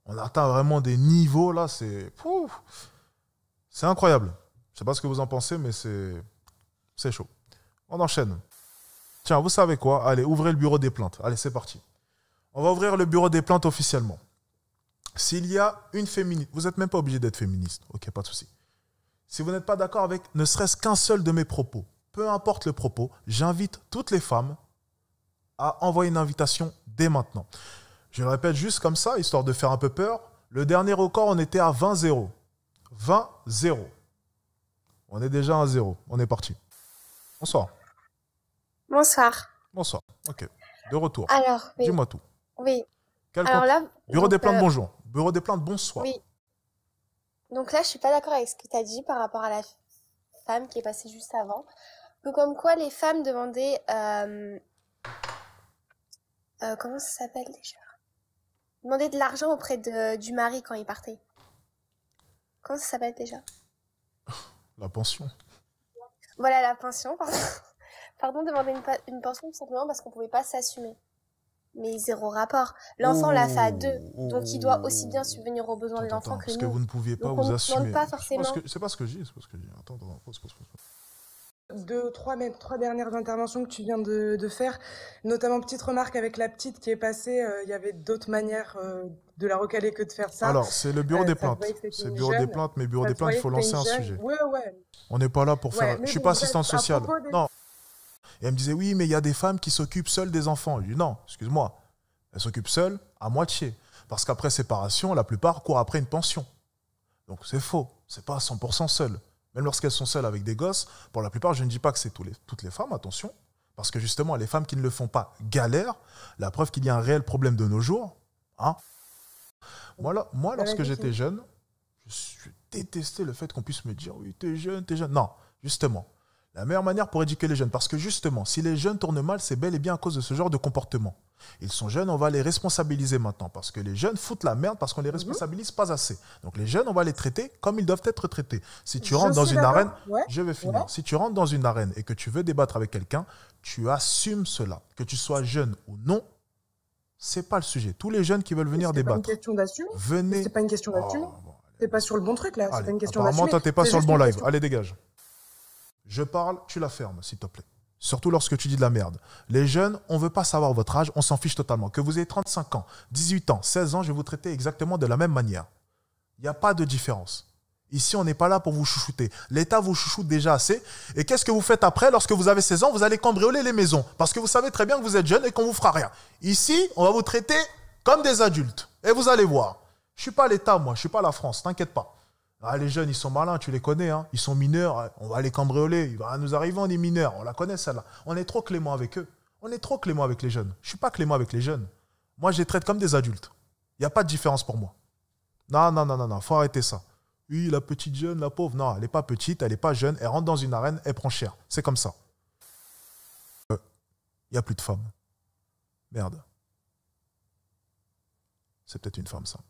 On atteint vraiment des niveaux, là, c'est incroyable. Je sais pas ce que vous en pensez, mais c'est chaud. On enchaîne. Tiens, vous savez quoi? Allez, ouvrez le bureau des plaintes. Allez, c'est parti. On va ouvrir le bureau des plaintes officiellement. S'il y a une féministe, vous n'êtes même pas obligé d'être féministe, ok, pas de souci. Si vous n'êtes pas d'accord avec ne serait-ce qu'un seul de mes propos, peu importe le propos, j'invite toutes les femmes à envoyer une invitation dès maintenant. Je le répète juste comme ça, histoire de faire un peu peur. Le dernier record, on était à 20-0. 20-0. On est déjà à 0. On est parti. Bonsoir. Bonsoir. Bonsoir. Ok. De retour. Alors, oui. Dis-moi tout. Oui. Quel Alors là, Bureau donc, des plaintes, bonjour. Bureau des plaintes, bonsoir. oui. Donc là, je suis pas d'accord avec ce que tu as dit par rapport à la femme qui est passée juste avant. Donc, comme quoi les femmes demandaient... comment ça s'appelle déjà? Demandaient de l'argent auprès du mari quand il partait. Comment ça s'appelle déjà? La pension. Voilà, la pension, pardon. Pardon, demander une pension tout simplement parce qu'on pouvait pas s'assumer. Mais zéro rapport. L'enfant l'a fait à deux, donc il doit aussi bien subvenir aux besoins de l'enfant que parce nous. que vous ne pouviez pas donc vous on ne assumer. demande pas forcément... C'est pas ce que je dis, c'est pas ce que je dis. Attends, pause. Trois dernières interventions que tu viens de faire, notamment petite remarque avec la petite qui est passée, il y avait d'autres manières de la recaler que de faire ça. Alors, c'est le bureau des plaintes. C'est le bureau des plaintes, mais bureau des plaintes, il faut lancer un sujet. Ouais. On n'est pas là pour faire... Je suis pas assistante sociale. Des... Non. Et elle me disait, oui, mais il y a des femmes qui s'occupent seules des enfants. Je dis, non, excuse-moi. Elles s'occupent seules à moitié. Parce qu'après séparation, la plupart courent après une pension. Donc c'est faux. C'est pas à 100% seul. Même lorsqu'elles sont seules avec des gosses, pour la plupart, je ne dis pas que c'est toutes les femmes, attention. Parce que justement, les femmes qui ne le font pas galèrent. La preuve qu'il y a un réel problème de nos jours. Hein. Moi, lorsque j'étais jeune, je détestais le fait qu'on puisse me dire, oui, t'es jeune. Non, justement. La meilleure manière pour éduquer les jeunes, parce que justement, si les jeunes tournent mal, c'est bel et bien à cause de ce genre de comportement. Ils sont jeunes, on va les responsabiliser maintenant, parce que les jeunes foutent la merde parce qu'on les responsabilise pas assez. Donc les jeunes, on va les traiter comme ils doivent être traités. Si tu rentres dans une arène, je vais finir. Si tu rentres dans une arène et que tu veux débattre avec quelqu'un, tu assumes cela. Que tu sois jeune ou non, c'est pas le sujet. Tous les jeunes qui veulent venir débattre, c'est pas une question d'assumer. Venez. C'est pas une question d'assumer. T'es pas sur le bon truc là. C'est pas une question d'assumer. Apparemment, toi, t'es pas sur le bon live. Allez, dégage. Je parle, tu la fermes, s'il te plaît. Surtout lorsque tu dis de la merde. Les jeunes, on ne veut pas savoir votre âge, on s'en fiche totalement. Que vous ayez 35 ans, 18 ans, 16 ans, je vais vous traiter exactement de la même manière. Il n'y a pas de différence. Ici, on n'est pas là pour vous chouchouter. L'État vous chouchoute déjà assez. Et qu'est-ce que vous faites après? Lorsque vous avez 16 ans, vous allez cambrioler les maisons. Parce que vous savez très bien que vous êtes jeune et qu'on ne vous fera rien. Ici, on va vous traiter comme des adultes. Et vous allez voir. Je ne suis pas l'État, moi. Je ne suis pas la France. T'inquiète pas. Ah, les jeunes, ils sont malins, tu les connais. Hein. Ils sont mineurs. On va les cambrioler. Il va nous arriver, on est mineurs. On la connaît, celle-là. On est trop clément avec eux. On est trop clément avec les jeunes. Je ne suis pas clément avec les jeunes. Moi, je les traite comme des adultes. Il n'y a pas de différence pour moi. Non. Faut arrêter ça. Oui, la petite jeune, la pauvre. Non, elle n'est pas petite, elle n'est pas jeune. Elle rentre dans une arène, elle prend cher. C'est comme ça. Il n'y a plus de femmes. Merde. C'est peut-être une femme, ça.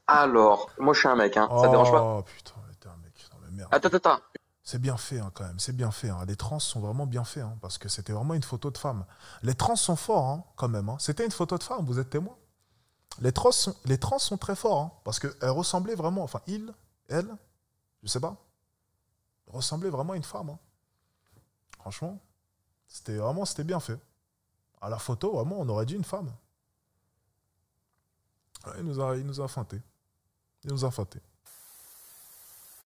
Alors, moi je suis un mec, hein. Ça te dérange pas? Oh putain, t'es un mec. Non, mais merde. Attends. C'est bien fait hein, quand même, c'est bien fait. Hein. Les trans sont vraiment bien faits, hein, parce que c'était vraiment une photo de femme. Les trans sont forts hein, quand même. Hein. C'était une photo de femme, vous êtes témoin. Les trans sont très forts, hein, parce qu'elles ressemblaient vraiment, enfin elle, je sais pas, ressemblait vraiment à une femme. Hein. Franchement, c'était bien fait. À la photo, vraiment, on aurait dit une femme. Ouais, il nous a feinté. Il nous a feinté.